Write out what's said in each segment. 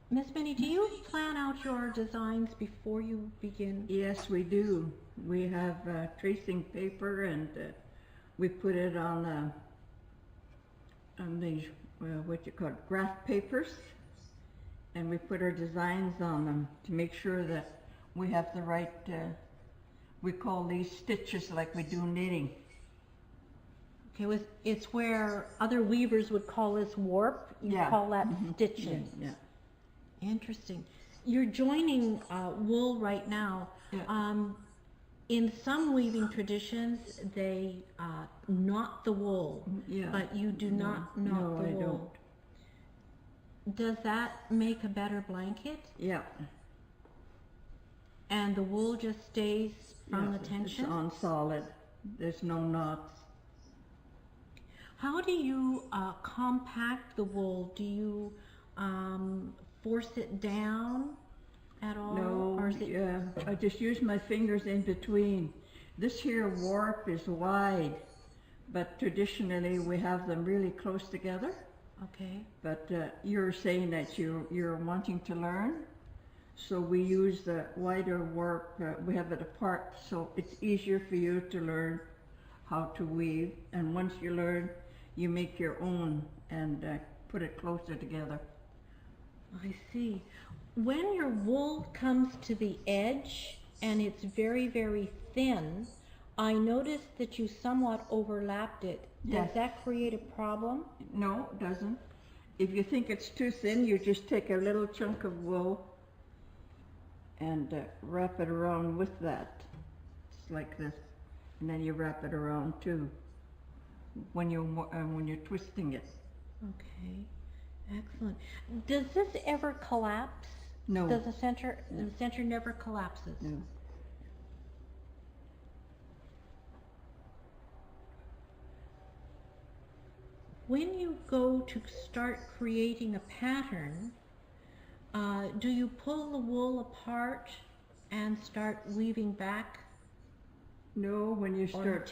Miss Minnie, do you plan out your designs before you begin? Yes, we do. We have tracing paper, and we put it on these what you call it, graph papers, and we put our designs on them to make sure that we have the right. We call these stitches like we do knitting. Okay, it's where other weavers would call this warp. You call that stitching. Yeah. Interesting. You're joining wool right now. Yeah. In some weaving traditions, they knot the wool, but you do not knot the wool. Don't. Does that make a better blanket? Yeah. And the wool just stays from the tension? It's on solid. There's no knots. How do you compact the wool? Do you force it down at all? No, or is it... I just use my fingers in between. This here warp is wide, but traditionally we have them really close together. Okay. But you're saying that you're wanting to learn, so we use the wider warp. We have it apart, so it's easier for you to learn how to weave. And once you learn, you make your own and put it closer together. I see. When your wool comes to the edge and it's very, very thin, I noticed that you somewhat overlapped it. Does that create a problem? No, it doesn't. If you think it's too thin, you just take a little chunk of wool and wrap it around with that. It's like this. And then you wrap it around too when you're twisting it. Okay. Excellent. Does this ever collapse? No. Does the center never collapses? No. When you go to start creating a pattern, do you pull the wool apart and start weaving back? No, when you start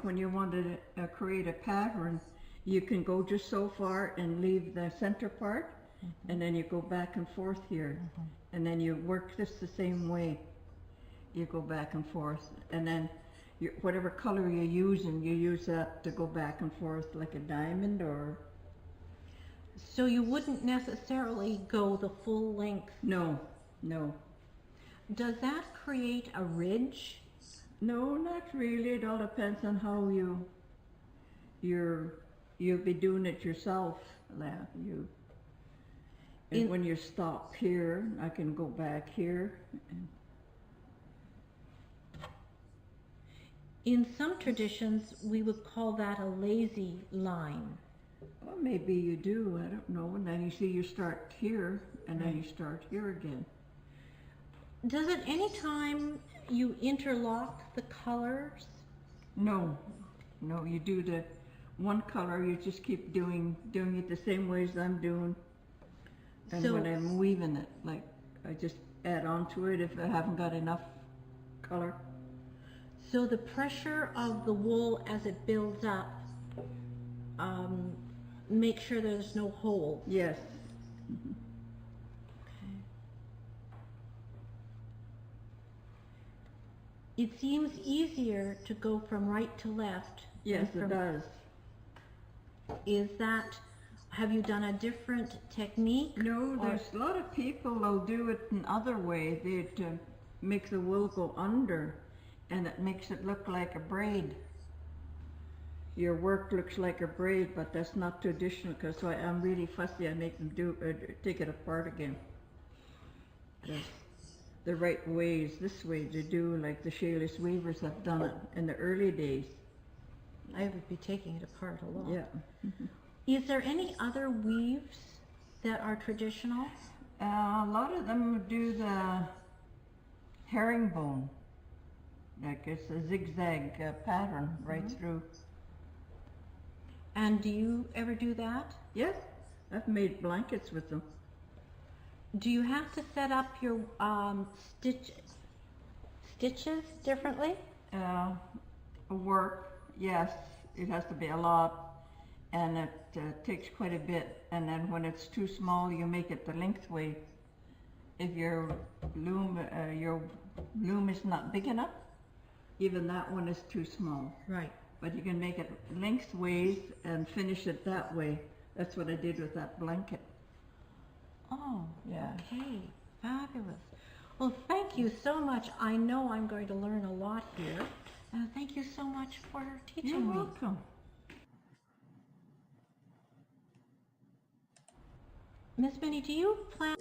when you want to create a pattern, you can go just so far and leave the center part, and then you go back and forth here, and then you work this the same way. You go back and forth, and then whatever color you're using, you use that to go back and forth like a diamond or... So you wouldn't necessarily go the full length? No, no. Does that create a ridge? No, not really. It all depends on how you'll be doing it yourself. And when you stop here, I can go back here. In some traditions, we would call that a lazy line. Well, maybe you do, I don't know. And then you see you start here, and then you start here again. Does it any time you interlock the colors? No, no, you do the one color, you just keep doing it the same way as I'm doing. And so, when I'm weaving it, like, I just add on to it if I haven't got enough color. So the pressure of the wool as it builds up, make sure there's no hole. Yes. Okay. It seems easier to go from right to left. Yes, it does. Is that, have you done a different technique? No, there's a lot of people that'll do it another way. They'd make the wool go under, and it makes it look like a braid. Your work looks like a braid, but that's not traditional, because I'm really fussy. I make them take it apart again. The right ways, this way to do, like the Siwal weavers have done it in the early days. I would be taking it apart a lot. Yeah. Is there any other weaves that are traditional? A lot of them do the herringbone. Like it's a zigzag pattern right through. And do you ever do that? Yes, I've made blankets with them. Do you have to set up your stitches differently? Work, yes, it has to be a lot, and takes quite a bit, and then when it's too small, you make it the lengthway. If your loom is not big enough, even that one is too small. Right. But you can make it lengthways and finish it that way. That's what I did with that blanket. Oh, yeah. Okay, fabulous. Well, thank you so much. I know I'm going to learn a lot here. Thank you so much for teaching me. You're welcome. Miss Minnie, do you plan